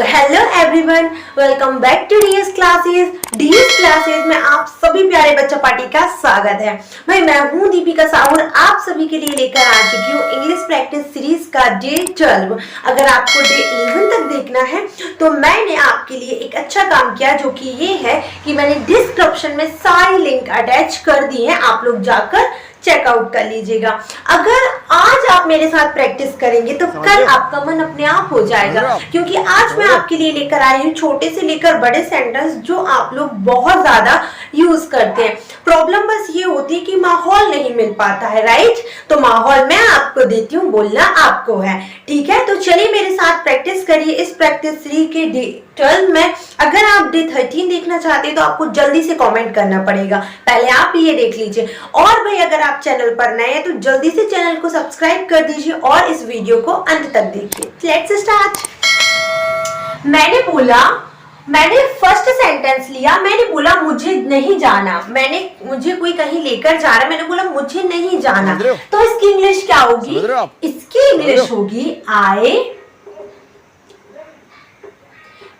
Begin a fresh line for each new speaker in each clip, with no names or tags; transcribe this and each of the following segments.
Hello everyone, welcome back to DS classes. DS classes में आप सभी प्यारे बच्चा पार्टी का स्वागत है। भाई मैं हूँ दीपिका साहू और आप सभी के लिए लेकर आ चुकी हूँ इंग्लिश प्रैक्टिस सीरीज का डे 12। अगर आपको डे 11 तक देखना है तो मैंने आपके लिए एक अच्छा काम किया, जो कि ये है कि मैंने डिस्क्रिप्शन में सारी लिंक अटैच कर दी है, आप लोग जाकर चेकआउट कर लीजिएगा। अगर आज आप मेरे साथ प्रैक्टिस करेंगे तो कल आपका मन अपने आप हो जाएगा, क्योंकि आज मैं आपके लिए लेकर आई हूँ छोटे से लेकर बड़े सेंटेंस जो आप लोग बहुत ज्यादा यूज करते हैं। प्रॉब्लम बस ये होती है कि माहौल नहीं मिल पाता है, राइट? तो माहौल मैं आपको देती हूँ, बोलना आपको है, ठीक है? तो चलिए मेरे साथ प्रैक्टिस करिए इस प्रैक्टिस सीरीज के डे 12 में। अगर आप डे 13 देखना चाहते हैं तो आपको जल्दी से कमेंट करना पड़ेगा, पहले आप ये देख लीजिए। और भाई अगर आप चैनल पर नए हैं तो जल्दी से चैनल को सब्सक्राइब कर दीजिए और इस वीडियो को अंत तक देखिए। Let's start. मैंने फर्स्ट सेंटेंस लिया, मैंने बोला मुझे नहीं जाना, मुझे कोई कहीं लेकर जा रहा है, मैंने बोला मुझे नहीं जाना, तो इसकी इंग्लिश क्या होगी? इसकी इंग्लिश होगी आई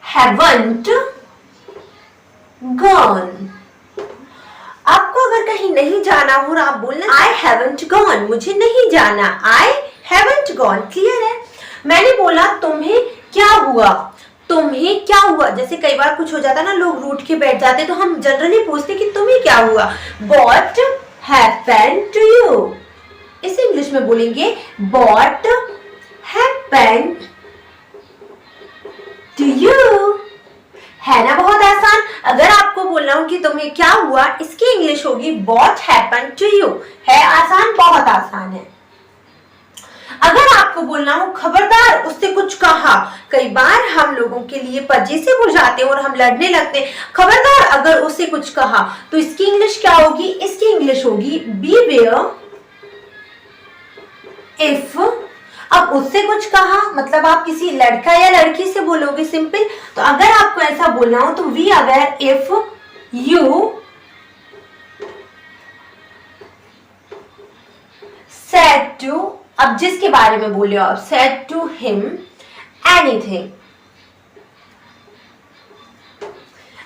haven't gone। आपको अगर कहीं नहीं जाना हो और आप बोलना I haven't gone, मुझे नहीं जाना, I haven't gone। क्लियर है? मैंने बोला तुम्हें क्या हुआ, तुम्हें क्या हुआ। जैसे कई बार कुछ हो जाता है ना, लोग रूठ के बैठ जाते, तो हम जनरली पूछते कि तुम्हें क्या हुआ, What happened to you। इसे इंग्लिश में बोलेंगे What happened to you। है ना बहुत आसान। अगर आपको बोलना हो कि तुम्हें क्या हुआ, इसकी इंग्लिश होगी What happened to you। है आसान, बहुत आसान है। अगर आपको बोलना हो खबरदार उससे कुछ कहा, कई बार हम लोगों के लिए पजेसिव हो जाते हैं और हम लड़ने लगते हैं। खबरदार अगर उससे कुछ कहा तो इसकी इंग्लिश क्या होगी? इसकी इंग्लिश होगी Beware if। अब उससे कुछ कहा मतलब आप किसी लड़का या लड़की से बोलोगे सिंपल। तो अगर आपको ऐसा बोलना हो तो be aware if you said to, अब जिसके बारे में बोले हो आप, सेड टू हिम एनीथिंग,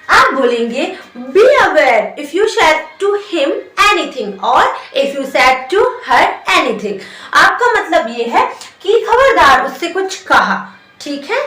आप बोलेंगे be aware if you said to him anything और if you said to her anything. आपका मतलब ये है कि खबरदार उससे कुछ कहा, ठीक है?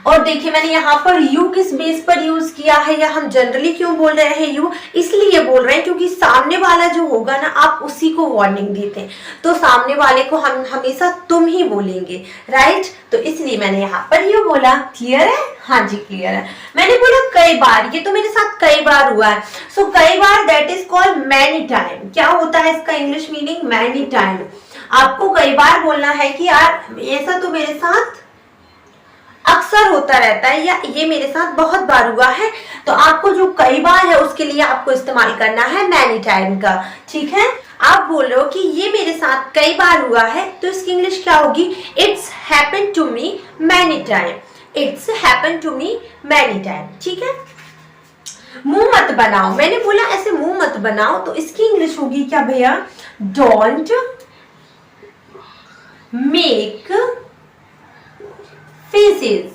और देखिए मैंने यहाँ पर यू किस बेस पर यूज किया है, या हम जनरली क्यों बोल रहे हैं यू, इसलिए बोल रहे हैं क्योंकि सामने वाला जो होगा ना, आप उसी को वार्निंग देते हैं, तो सामने वाले को हम हमेशा तुम ही बोलेंगे, राइट? तो इसलिए मैंने यहाँ पर यू बोला। क्लियर है? हाँ जी क्लियर है। मैंने बोला कई बार, ये तो मेरे साथ कई बार हुआ है। सो कई बार that is called many time. क्या होता है इसका इंग्लिश मीनिंग? Many time. आपको कई बार बोलना है कि यार ऐसा तो मेरे साथ अक्सर होता रहता है, या ये मेरे साथ बहुत बार हुआ है। तो आपको जो कई बार है उसके लिए आपको इस्तेमाल करना है मैनी टाइम का, ठीक है? आप बोल रहे हो कि ये मेरे साथ कई बार हुआ है, तो इसकी इंग्लिश क्या होगी? It's happened to me many time. It's happened to me many time, ठीक है? मुंह मत बनाओ, मैंने बोला ऐसे मुंह मत बनाओ, तो इसकी इंग्लिश होगी क्या भैया? Don't make faces.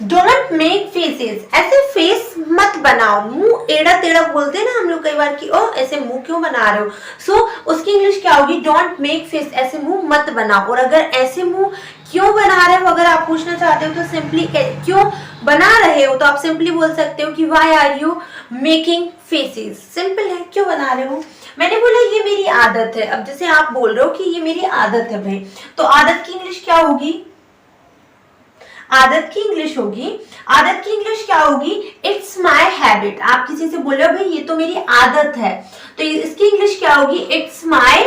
Don't make faces, ऐसे फेस मत बनाओ। मुंह एड़ा टेढ़ा बोलते हैं ना हम लोग कई बार कि ओ ऐसे मुंह क्यों बना रहे हो। सो उसकी इंग्लिश क्या होगी? डोंट मेक फेस, ऐसे मुंह मत बनाओ। और अगर ऐसे मुंह क्यों बना रहे हो अगर आप पूछना चाहते हो तो सिंपली क्यों बना रहे हो तो आप सिंपली बोल सकते हो कि why are you making faces. Simple है, क्यों बना रहे हो। मैंने बोला ये मेरी आदत है। अब जैसे आप बोल रहे हो कि ये मेरी आदत है भाई, तो आदत की इंग्लिश क्या होगी? आदत की इंग्लिश क्या होगी? It's my habit. आप किसी से बोल रहे हो भाई ये तो मेरी आदत है, तो इसकी इंग्लिश क्या होगी? It's my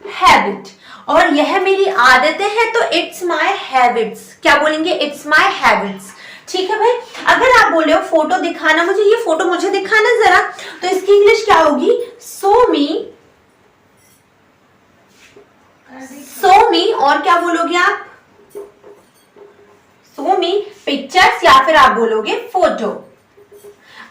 habit. और यह मेरी आदतें हैं तो इट्स माई हैबिट्स। क्या बोलेंगे? इट्स माई हैबिट्स, ठीक है भाई? अगर आप बोले हो फोटो दिखाना मुझे, ये फोटो मुझे दिखाना जरा, तो इसकी इंग्लिश क्या होगी? सो मी और क्या बोलोगे आप? सो मी पिक्चर्स, या फिर आप बोलोगे फोटो।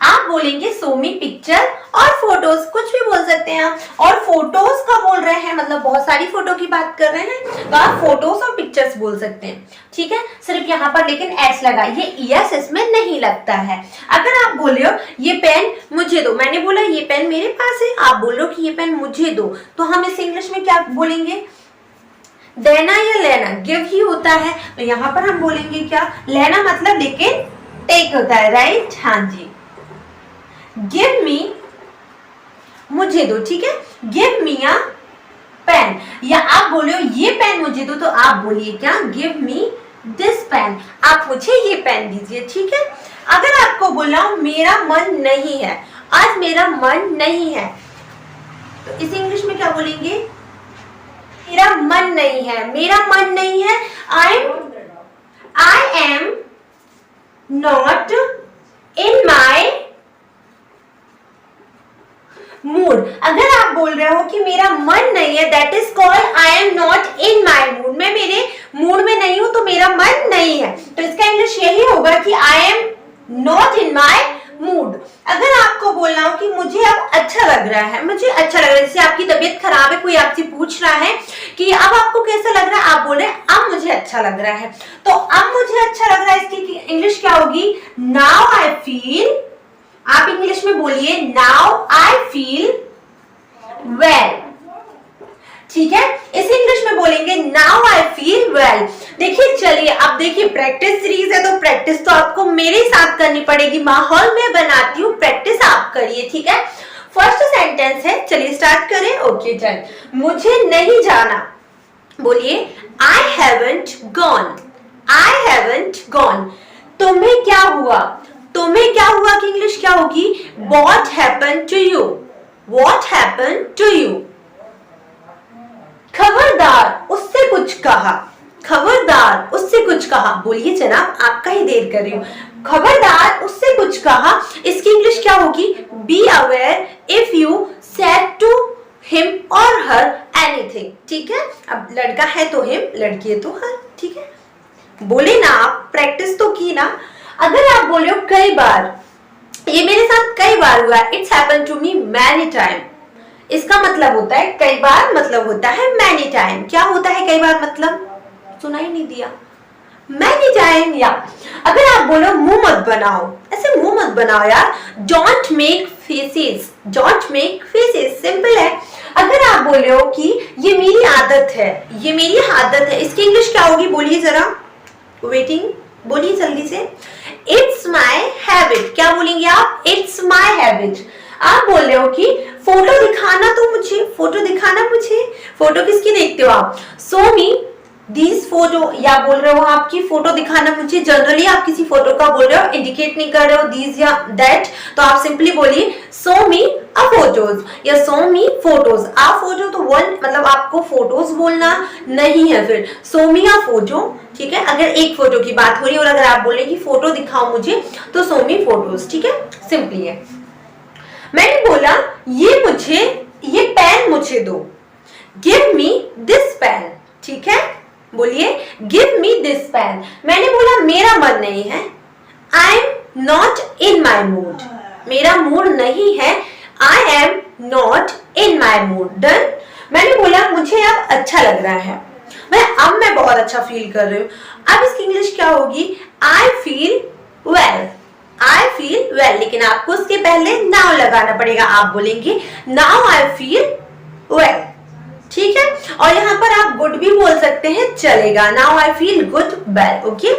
आप बोलेंगे सो मी पिक्चर और फोटोज, कुछ भी बोल सकते हैं आप। और फोटोज का बोल रहे हैं मतलब बहुत सारी फोटो की बात कर रहे हैं तो आप फोटोज और पिक्चर्स बोल सकते हैं, ठीक है। सिर्फ यहाँ पर लेकिन एस लगा, ये ईएस इसमें नहीं लगता है। अगर आप बोल रहे हो ये पेन मुझे दो, मैंने बोला ये पेन मेरे पास है, आप बोल रहे हो कि ये पेन मुझे दो, तो हम इसे इंग्लिश में क्या बोलेंगे? देना या लेना, गिव ही होता है, तो यहाँ पर हम बोलेंगे क्या? लेना मतलब लेकिन टेक होता है, राइट? हाँ जी। गिव मी, मुझे दो, ठीक है। गिव मी अ पेन, या आप बोले हो ये पेन मुझे दो, तो आप बोलिए क्या? गिव मी दिस पेन, आप मुझे ये पेन दीजिए, ठीक है। अगर आपको बोला मेरा मन नहीं है, आज मेरा मन नहीं है, तो इसे इंग्लिश में क्या बोलेंगे? मेरा मन नहीं है, मेरा मन नहीं है, I am not in my mood. अगर आप बोल रहे हो कि मेरा मन नहीं है, that is called I am not in my mood, मैं मेरे मूड में नहीं हूं तो मेरा मन नहीं है, तो इसका इंग्लिश यही होगा कि I am not in my mood. अगर आपको बोलना हो कि मुझे अब अच्छा लग रहा है, मुझे अच्छा लग रहा है, जैसे आपकी तबीयत खराब है, कोई आपसे पूछ रहा है कि अब आपको कैसा लग रहा है, आप बोल रहे हैं अब मुझे अच्छा लग रहा है, तो अब मुझे अच्छा लग रहा है इसकी इंग्लिश क्या होगी? नाउ आई फील, आप इंग्लिश में बोलिए नाउ आई फील वेल, ठीक है। इसे इंग्लिश में बोलेंगे नाउ आई फील वेल। देखिए चलिए अब देखिए प्रैक्टिस सीरीज है तो प्रैक्टिस तो आपको मेरे साथ करनी पड़ेगी, माहौल में बनाती हूँ, प्रैक्टिस आप करिए, ठीक है। फर्स्ट सेंटेंस है, चलिए स्टार्ट करें। ओके चल, मुझे नहीं जाना, बोलिए I haven't gone, I haven't gone. तुम्हें क्या हुआ, तुम्हें क्या हुआ की इंग्लिश क्या होगी? What happened to you, what happened to you. खबरदार उससे कुछ कहा, खबरदार उससे कुछ कहा, बोलिए जनाब आपका ही देर कर रही हूँ। खबरदार उससे कुछ कहा, इसकी इंग्लिश क्या होगी? Be aware if you said to him और हर एनीथिंग, ठीक है। अब लड़का है तो हिम, लड़की है तो हर, ठीक है। बोले ना आप, प्रैक्टिस तो की ना। अगर आप बोल रहे हो कई बार, ये मेरे साथ कई बार हुआ, it's happened to me many time, इसका मतलब होता है कई बार, मतलब होता है मैनी टाइम। क्या होता है कई बार मतलब? सुना ही नहीं दिया, मैनी टाइम। या अगर आप बोलो मुंह मत बनाओ, ऐसे मुंह मत बनाओ यार, don't make faces, don't make faces, simple है। अगर आप बोल रहे हो कि ये मेरी आदत है, ये मेरी आदत है, इसकी इंग्लिश क्या होगी? बोलिए जरा, वेटिंग, बोलिए जल्दी से। इट्स माई हैबिट, क्या बोलेंगे आप? It's my habit. आप बोल रहे हो कि फोटो दिखाना तो मुझे, फोटो दिखाना मुझे, फोटो किसकी देखते हो आप? सो मी दिस फोटो, या बोल रहे हो आपकी फोटो दिखाना मुझे, जनरली आप किसी फोटो का बोल रहे हो, इंडिकेट नहीं कर रहे हो दिस या दैट, तो आप सिंपली बोलिए सो मी अ फोटोज या सो मी फोटोज। आ फोटो तो वन, मतलब आपको फोटोज बोलना नहीं है, फिर सो मी अ फोटो, ठीक है। अगर एक फोटो की बात हो रही है और अगर आप बोले कि फोटो दिखाओ मुझे, तो सो मी फोटोज, ठीक है, सिंपली है। मैंने बोला ये मुझे, ये पेन मुझे दो, गिव मी दिस पेन, ठीक है। बोलिए गिव मी दिस पेन। मैंने बोला मेरा मन नहीं है, I am not in my mood, मेरा मूड नहीं है, I am not in my mood. Done. मैंने बोला मुझे अब अच्छा लग रहा है, मैं बहुत अच्छा फील कर रही हूँ। अब इसकी इंग्लिश क्या होगी? I feel well, I feel well, लेकिन आपको उसके पहले नाउ लगाना पड़ेगा। आप बोलेंगे नाउ आई फील वेल, ठीक है। और यहाँ पर आप गुड भी बोल सकते हैं, चलेगा। Now I feel good well, okay.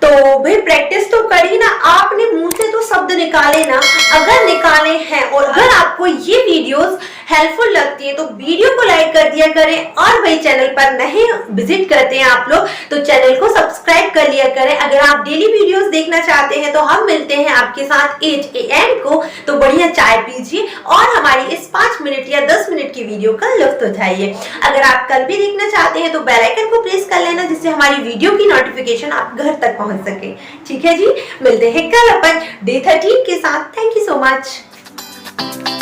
तो भाई प्रैक्टिस तो करी ना, आपने मुंह से तो शब्द निकाले ना, अगर निकाले हैं और अगर आपको ये वीडियोस हेल्पफुल लगती है तो वीडियो को लाइक कर दिया करें, और भाई चैनल पर नहीं विजिट करते हैं आप लोग तो चैनल को सब्सक्राइब कर लिया करें। अगर आप डेली वीडियोस देखना चाहते हैं तो हम मिलते हैं आपके साथ 8 AM को, तो बढ़िया चाय पीजिए और हमारी इस 5 मिनट या 10 मिनट की वीडियो का लुत्फ उठाइए। अगर आप कल भी देखना चाहते हैं तो बेल आइकन को प्रेस कर लेना, जिससे हमारी वीडियो की नोटिफिकेशन आप घर तक पहुंच सके, ठीक है जी। मिलते हैं कल अपन डे 13 के साथ। Thank you so much.